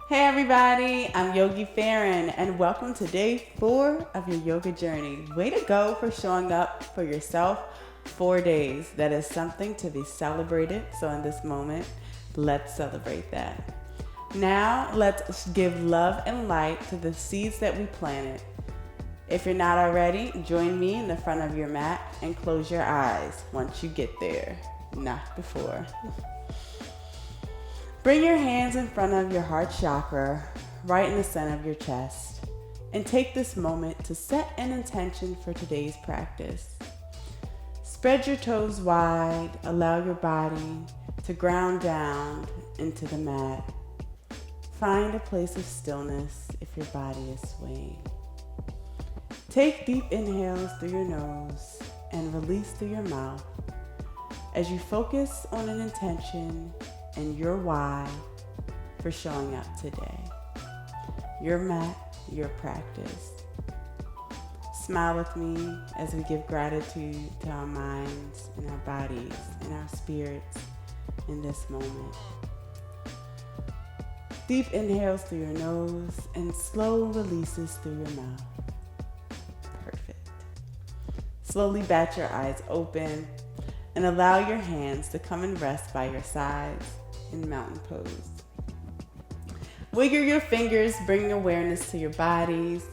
Hey everybody, I'm Yogi Farron and welcome to day 4 of your yoga journey. Way to go for showing up for yourself 4 days. That is something to be celebrated. So in this moment, let's celebrate that. Now let's give love and light to the seeds that we planted. If you're not already, join me in the front of your mat and close your eyes once you get there, not before. Bring your hands in front of your heart chakra, right in the center of your chest, and take this moment to set an intention for today's practice. Spread your toes wide, allow your body to ground down into the mat. Find a place of stillness if your body is swaying. Take deep inhales through your nose and release through your mouth as you focus on an intention and your why for showing up today. Your mat, your practice. Smile with me as we give gratitude to our minds and our bodies and our spirits in this moment. Deep inhales through your nose and slow releases through your mouth. Perfect. Slowly bat your eyes open and allow your hands to come and rest by your sides in mountain pose. Wiggle your fingers, bring awareness to your bodies.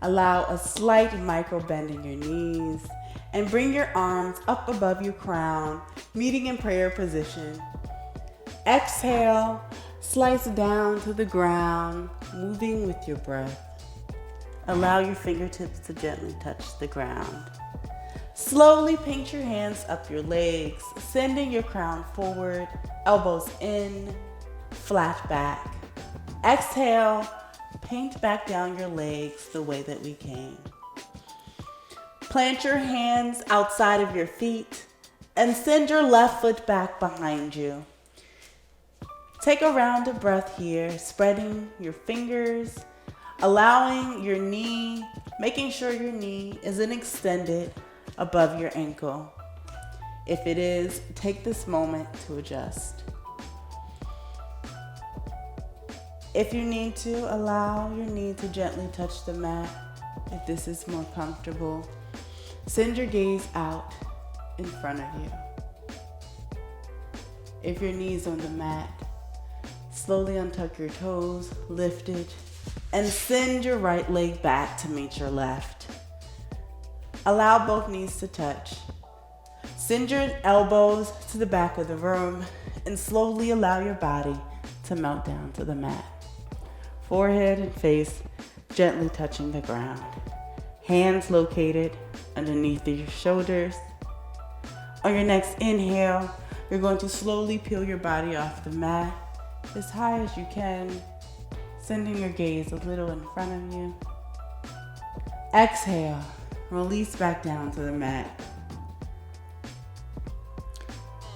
Allow a slight micro bend in your knees and bring your arms up above your crown, meeting in prayer position. Exhale, slice down to the ground, moving with your breath. Allow your fingertips to gently touch the ground. Slowly paint your hands up your legs, sending your crown forward, elbows in, flat back. Exhale, paint back down your legs the way that we came. Plant your hands outside of your feet and send your left foot back behind you. Take a round of breath here, spreading your fingers, allowing your knee, making sure your knee isn't extended above your ankle. If it is, take this moment to adjust. If you need to, allow your knee to gently touch the mat. If this is more comfortable, send your gaze out in front of you. If your knee's on the mat, slowly untuck your toes, lift it, and send your right leg back to meet your left. Allow both knees to touch. Send your elbows to the back of the room and slowly allow your body to melt down to the mat. Forehead and face gently touching the ground. Hands located underneath your shoulders. On your next inhale, you're going to slowly peel your body off the mat as high as you can, sending your gaze a little in front of you. Exhale. Release back down to the mat.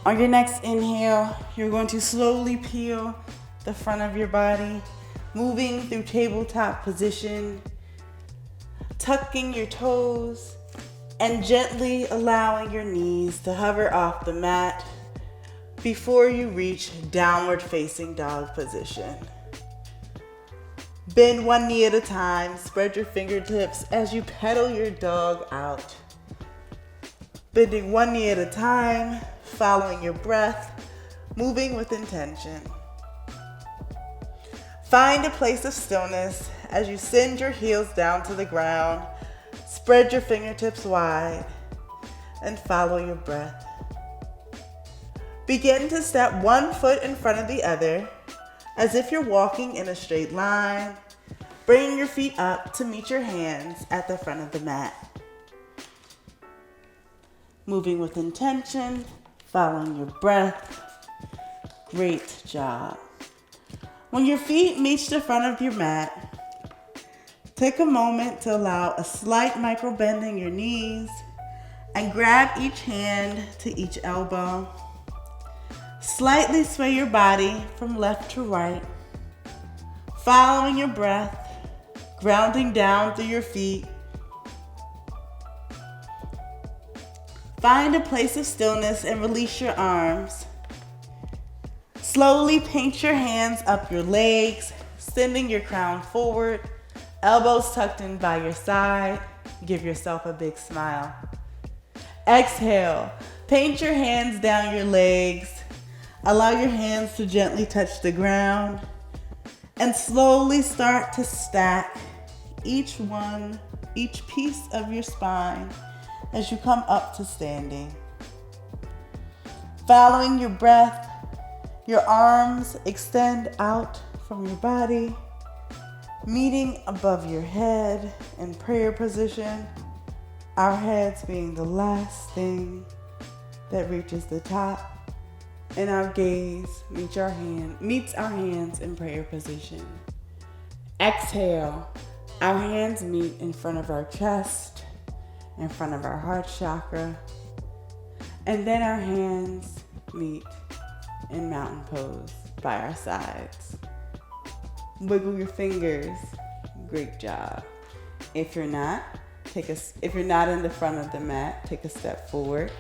On your next inhale, you're going to slowly peel the front of your body, moving through tabletop position, tucking your toes, and gently allowing your knees to hover off the mat before you reach downward facing dog position. Bend one knee at a time, spread your fingertips as you pedal your dog out. Bending one knee at a time, following your breath, moving with intention. Find a place of stillness as you send your heels down to the ground, spread your fingertips wide, and follow your breath. Begin to step one foot in front of the other, as if you're walking in a straight line. Bring your feet up to meet your hands at the front of the mat. Moving with intention, following your breath. Great job. When your feet meet the front of your mat, take a moment to allow a slight micro bend in your knees and grab each hand to each elbow. Slightly sway your body from left to right, following your breath, grounding down through your feet. Find a place of stillness and release your arms. Slowly paint your hands up your legs, Sending your crown forward, elbows tucked in by your side. Give yourself a big smile. Exhale, paint your hands down your legs. Allow your hands to gently touch the ground. And slowly start to stack each piece of your spine as you come up to standing. Following your breath, your arms extend out from your body, meeting above your head in prayer position, our heads being the last thing that reaches the top, and our gaze meets our hands in prayer position. Exhale, our hands meet in front of our chest, in front of our heart chakra, and then our hands meet in mountain pose by our sides. Wiggle your fingers. Great job. If you're not in the front of the mat, take a step forward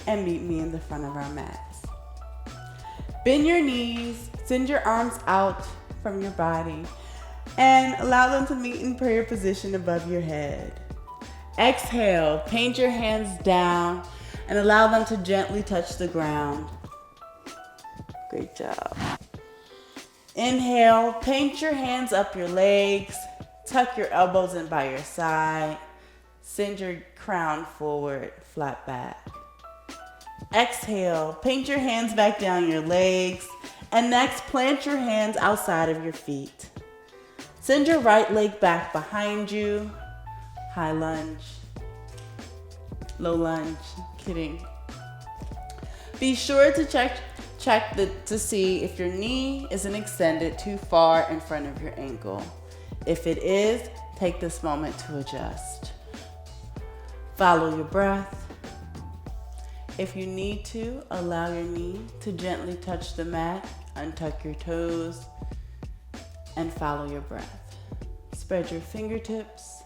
and meet me in the front of our mats. Bend your knees, send your arms out from your body, and allow them to meet in prayer position above your head. Exhale, paint your hands down and allow them to gently touch the ground. Great job. Inhale, paint your hands up your legs, tuck your elbows in by your side, send your crown forward, flat back. Exhale, paint your hands back down your legs, and next plant your hands outside of your feet. Send your right leg back behind you, high lunge, low lunge, kidding. Be sure to check to see if your knee isn't extended too far in front of your ankle. If it is, take this moment to adjust. Follow your breath. If you need to, allow your knee to gently touch the mat, untuck your toes, and follow your breath. Spread your fingertips.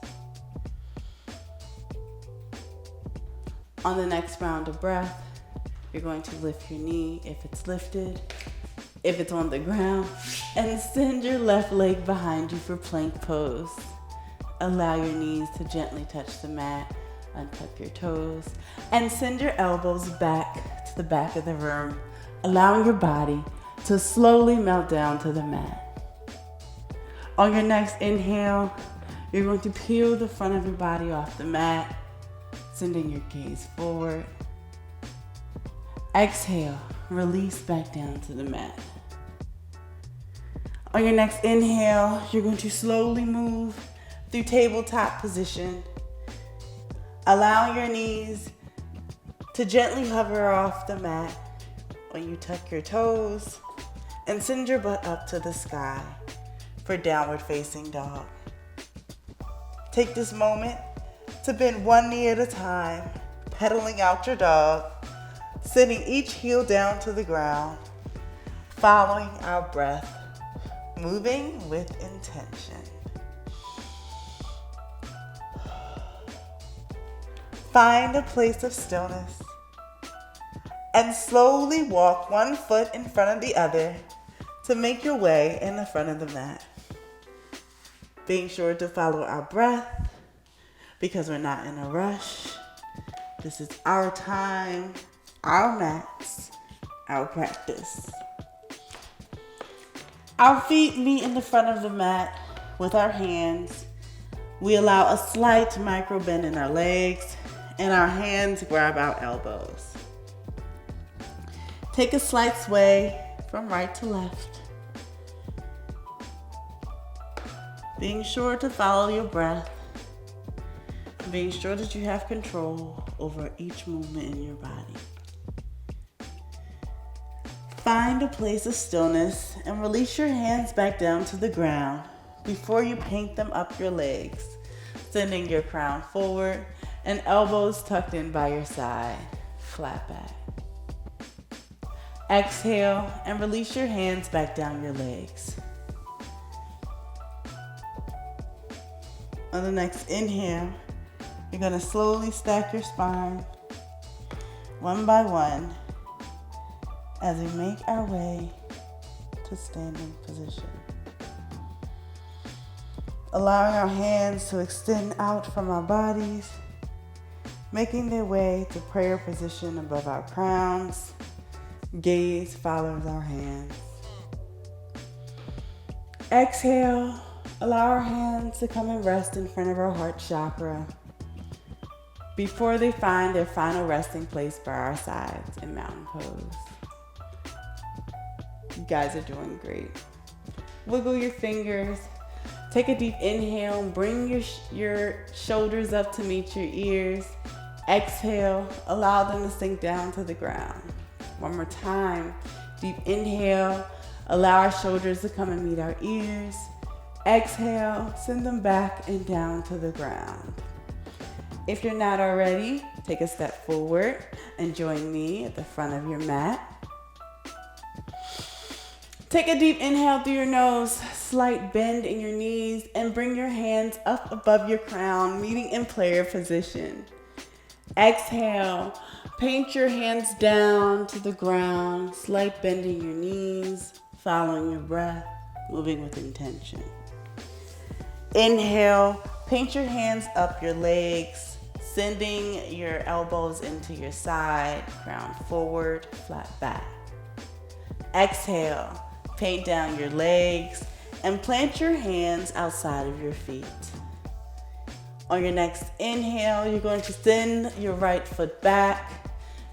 On the next round of breath, you're going to lift your knee if it's lifted, if it's on the ground, and send your left leg behind you for plank pose. Allow your knees to gently touch the mat, untuck your toes, and send your elbows back to the back of the room, allowing your body to slowly melt down to the mat. On your next inhale, you're going to peel the front of your body off the mat, sending your gaze forward. Exhale, release back down to the mat. On your next inhale, you're going to slowly move through tabletop position, allowing your knees to gently hover off the mat when you tuck your toes and send your butt up to the sky for downward facing dog. Take this moment to bend one knee at a time, pedaling out your dog, sending each heel down to the ground, following our breath, moving with intention. Find a place of stillness and slowly walk one foot in front of the other to make your way in the front of the mat. Being sure to follow our breath because we're not in a rush. This is our time, our mats, our practice. Our feet meet in the front of the mat with our hands. We allow a slight micro bend in our legs and our hands grab our elbows. Take a slight sway from right to left. Being sure to follow your breath. Being sure that you have control over each movement in your body. Find a place of stillness and release your hands back down to the ground before you paint them up your legs, sending your crown forward and elbows tucked in by your side, flat back. Exhale and release your hands back down your legs. On the next inhale, you're going to slowly stack your spine one by one as we make our way to standing position. allowing our hands to extend out from our bodies, making their way to prayer position above our crowns. Gaze follows our hands. Exhale, allow our hands to come and rest in front of our heart chakra before they find their final resting place by our sides in mountain pose. You guys are doing great. Wiggle your fingers. Take a deep inhale and bring your shoulders up to meet your ears. Exhale, allow them to sink down to the ground. One more time. Deep inhale, allow our shoulders to come and meet our ears. Exhale, send them back and down to the ground. If you're not already, take a step forward and join me at the front of your mat. Take a deep inhale through your nose, slight bend in your knees, and bring your hands up above your crown, meeting in prayer position. Exhale, paint your hands down to the ground, slight bend in your knees, following your breath, moving with intention. Inhale, paint your hands up your legs, sending your elbows into your side, ground forward, flat back. Exhale, paint down your legs and plant your hands outside of your feet. On your next inhale, you're going to send your right foot back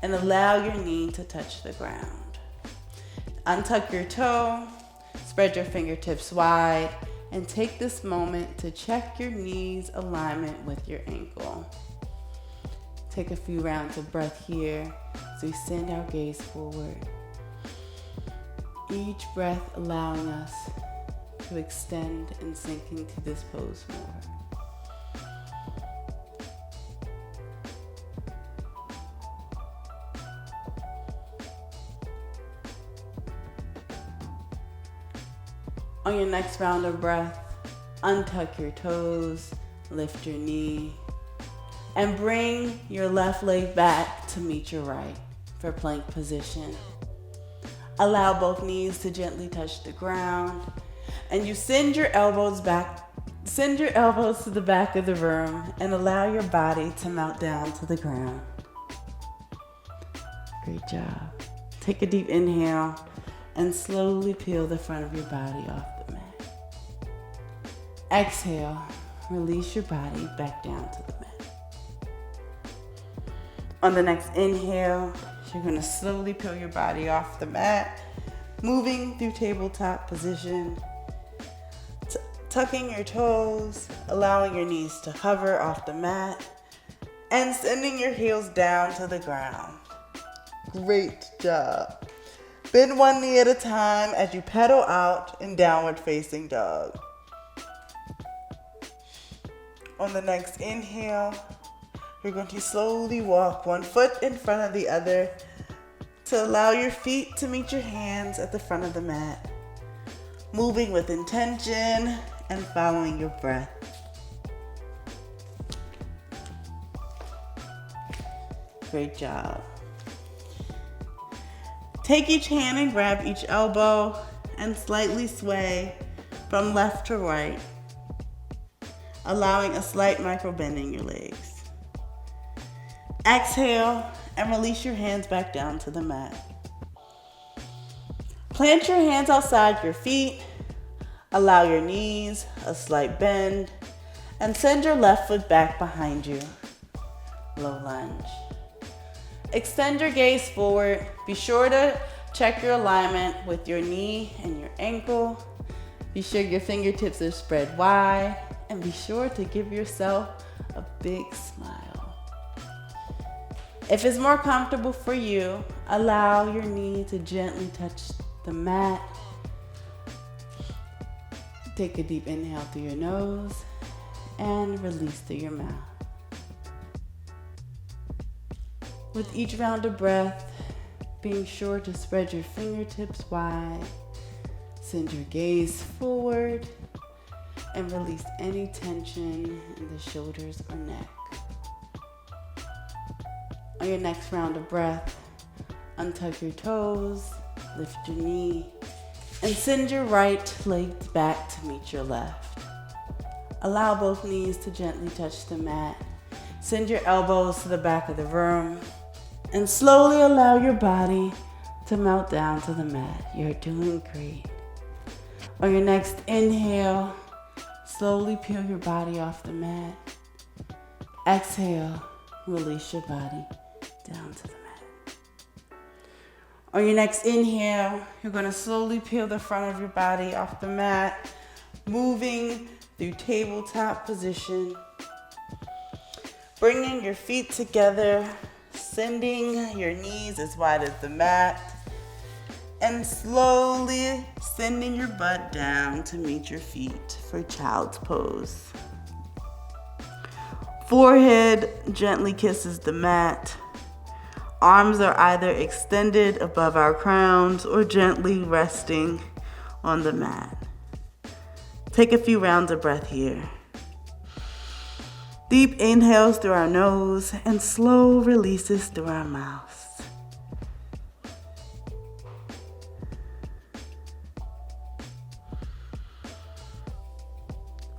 and allow your knee to touch the ground. Untuck your toe, spread your fingertips wide, and take this moment to check your knees' alignment with your ankle. Take a few rounds of breath here as we send our gaze forward. Each breath allowing us to extend and sink into this pose more. On your next round of breath, untuck your toes, lift your knee, and bring your left leg back to meet your right for plank position. Allow both knees to gently touch the ground, and you send your elbows to the back of the room and allow your body to melt down to the ground. Great job. Take a deep inhale and slowly peel the front of your body off the mat. Exhale, release your body back down to the mat. On the next inhale, you're going to slowly peel your body off the mat, moving through tabletop position, tucking your toes, allowing your knees to hover off the mat, and sending your heels down to the ground. Great job. Bend one knee at a time as you pedal out in downward facing dog. On the next inhale, you're going to slowly walk one foot in front of the other to allow your feet to meet your hands at the front of the mat, moving with intention and following your breath. Great job. Take each hand and grab each elbow and slightly sway from left to right, allowing a slight micro bend in your legs. Exhale and release your hands back down to the mat. Plant your hands outside your feet, allow your knees a slight bend, and send your left foot back behind you. Low lunge. Extend your gaze forward. Be sure to check your alignment with your knee and your ankle. Be sure your fingertips are spread wide, and be sure to give yourself a big smile. If it's more comfortable for you, allow your knee to gently touch the mat. Take a deep inhale through your nose and release through your mouth. With each round of breath, being sure to spread your fingertips wide, send your gaze forward, and release any tension in the shoulders or neck. On your next round of breath, untuck your toes, lift your knee, and send your right leg back to meet your left. Allow both knees to gently touch the mat. Send your elbows to the back of the room and slowly allow your body to melt down to the mat. You're doing great. On your next inhale, slowly peel your body off the mat. Exhale, release your body down to the mat. On your next inhale, you're going to slowly peel the front of your body off the mat, moving through tabletop position. Bringing your feet together, sending your knees as wide as the mat, and slowly sending your butt down to meet your feet for child's pose. Forehead gently kisses the mat. Arms are either extended above our crowns or gently resting on the mat. Take a few rounds of breath here. Deep inhales through our nose and slow releases through our mouths.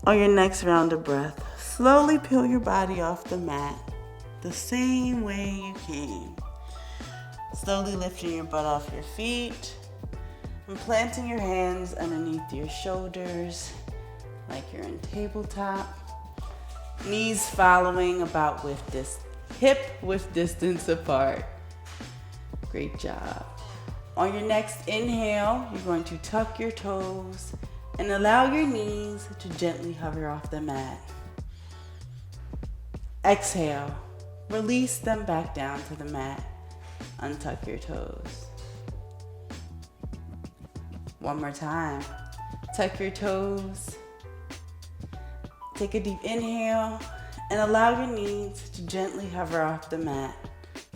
On your next round of breath, slowly peel your body off the mat the same way you came. Slowly lifting your butt off your feet and planting your hands underneath your shoulders like you're in tabletop. Knees following about with this hip width distance apart. Great job. On your next inhale, you're going to tuck your toes and allow your knees to gently hover off the mat. Exhale, release them back down to the mat. Untuck your toes. One more time. Tuck your toes. Take a deep inhale and allow your knees to gently hover off the mat,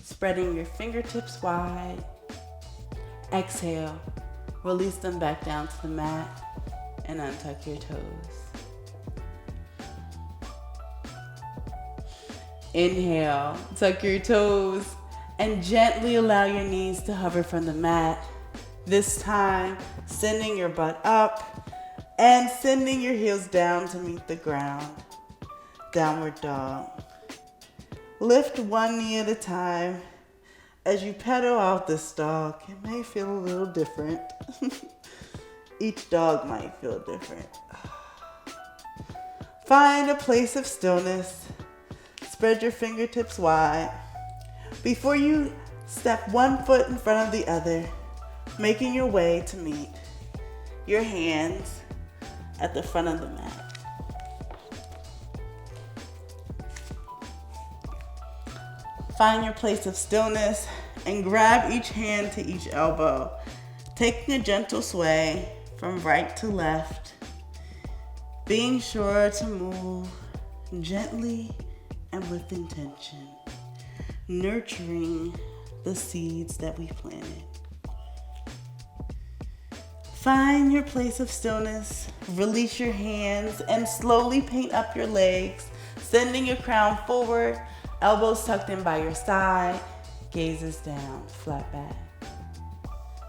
spreading your fingertips wide. Exhale, release them back down to the mat and untuck your toes. Inhale, tuck your toes and gently allow your knees to hover from the mat. This time, sending your butt up and sending your heels down to meet the ground. Downward dog. Lift one knee at a time. As you pedal out this dog, it may feel a little different. Each dog might feel different. Find a place of stillness. Spread your fingertips wide. Before you step one foot in front of the other, making your way to meet your hands at the front of the mat. Find your place of stillness and grab each hand to each elbow, taking a gentle sway from right to left, being sure to move gently and with intention, nurturing the seeds that we planted. Find your place of stillness, release your hands, and slowly paint up your legs, sending your crown forward, elbows tucked in by your side, gazes down, flat back.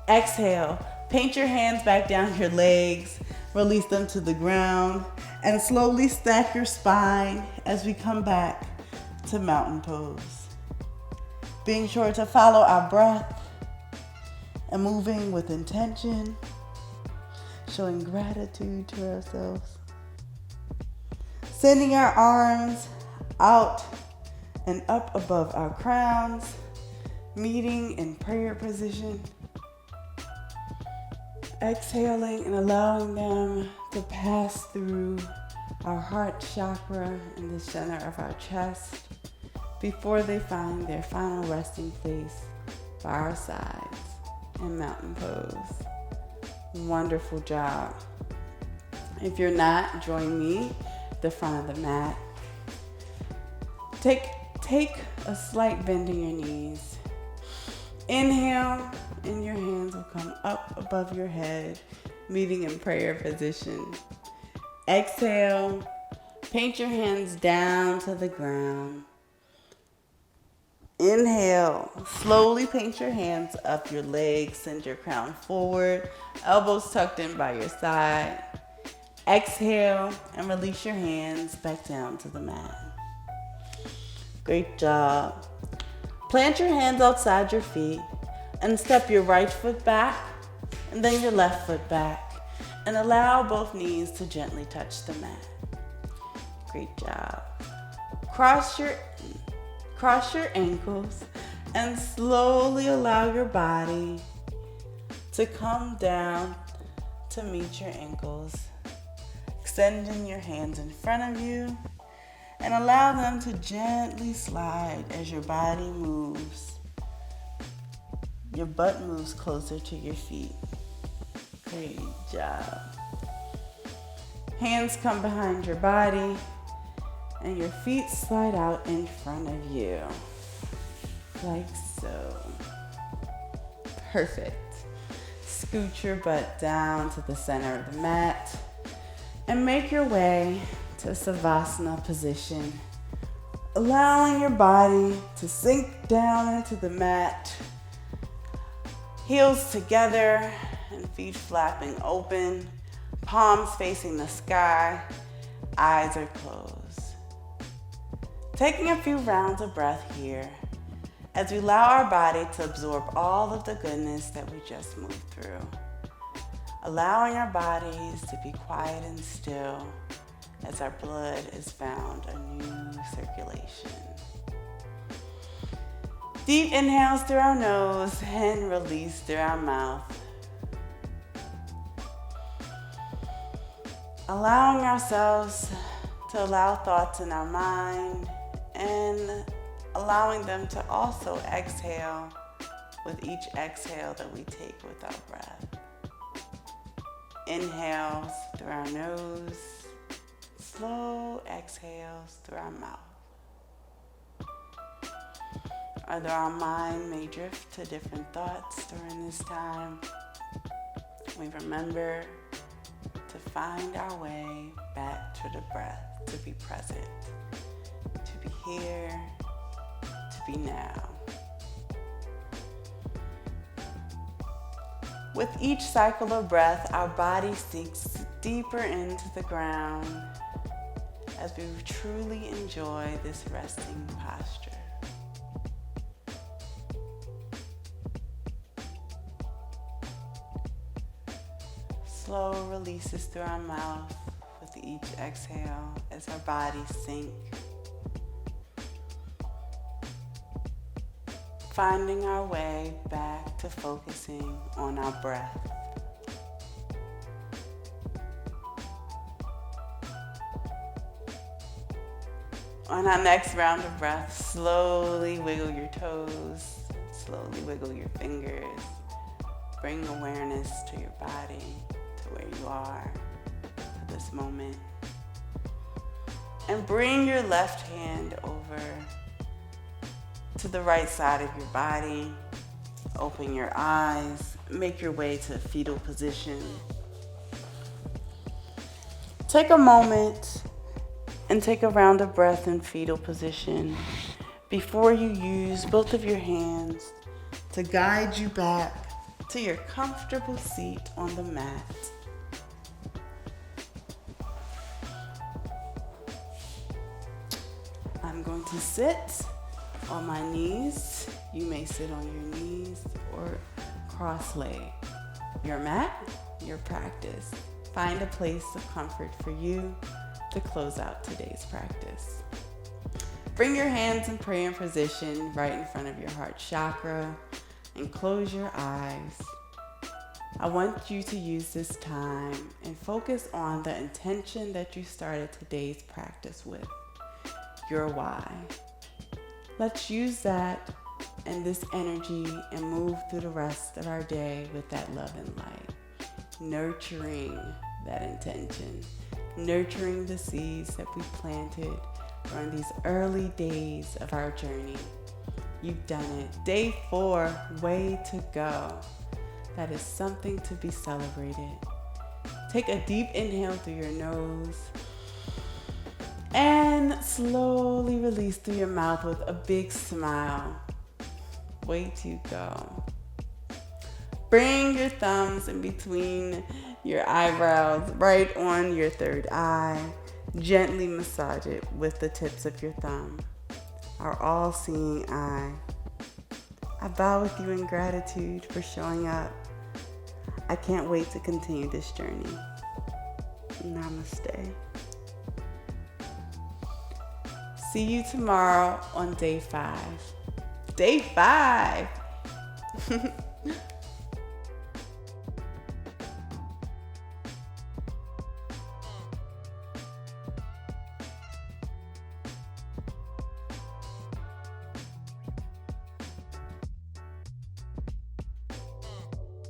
Exhale, paint your hands back down your legs, release them to the ground, and slowly stack your spine as we come back to mountain pose. Being sure to follow our breath and moving with intention, showing gratitude to ourselves. Sending our arms out and up above our crowns, meeting in prayer position. Exhaling and allowing them to pass through our heart chakra in the center of our chest before they find their final resting place by our sides in mountain pose. Wonderful job. If you're not, join me at the front of the mat. Take a slight bend in your knees. Inhale, and your hands will come up above your head, meeting in prayer position. Exhale, paint your hands down to the ground. Inhale, slowly paint your hands up your legs, send your crown forward, elbows tucked in by your side. Exhale and release your hands back down to the mat. Great job. Plant your hands outside your feet and step your right foot back and then your left foot back and allow both knees to gently touch the mat. Great job. Cross your ankles and slowly allow your body to come down to meet your ankles. Extending your hands in front of you and allow them to gently slide as your body moves. Your butt moves closer to your feet. Great job. Hands come behind your body and your feet slide out in front of you. Like so. Perfect. Scoot your butt down to the center of the mat and make your way to Savasana position, allowing your body to sink down into the mat, heels together and feet flapping open, palms facing the sky, eyes are closed. Taking a few rounds of breath here as we allow our body to absorb all of the goodness that we just moved through. Allowing our bodies to be quiet and still as our blood is found a new circulation. Deep inhales through our nose and release through our mouth. Allowing ourselves to allow thoughts in our mind and allowing them to also exhale with each exhale that we take with our breath. Inhales through our nose, slow exhales through our mouth. Although our mind may drift to different thoughts during this time, we remember to find our way back to the breath, to be present, to be here, to be now. With each cycle of breath, our body sinks deeper into the ground as we truly enjoy this resting posture. Slow releases through our mouth with each exhale as our bodies sink. Finding our way back to focusing on our breath. On our next round of breath, slowly wiggle your toes, slowly wiggle your fingers. Bring awareness to your body, to where you are, to this moment. And bring your left hand over to the right side of your body. Open your eyes, make your way to fetal position. Take a moment and take a round of breath in fetal position before you use both of your hands to guide you back to your comfortable seat on the mat. I'm going to sit on my knees. You may sit on your knees or cross-leg. Your mat, your practice. Find a place of comfort for you to close out today's practice. Bring your hands in prayer position right in front of your heart chakra and close your eyes. I want you to use this time and focus on the intention that you started today's practice with, your why. Let's use that and this energy and move through the rest of our day with that love and light, nurturing that intention, nurturing the seeds that we planted during these early days of our journey. You've done it. Day 4, way to go. That is something to be celebrated. Take a deep inhale through your nose and slowly release through your mouth with a big smile. Way to go. Bring your thumbs in between your eyebrows right on your third eye. Gently massage it with the tips of your thumb. Our all-seeing eye. I bow with you in gratitude for showing up. I can't wait to continue this journey. Namaste. See you tomorrow on day 5. Day 5!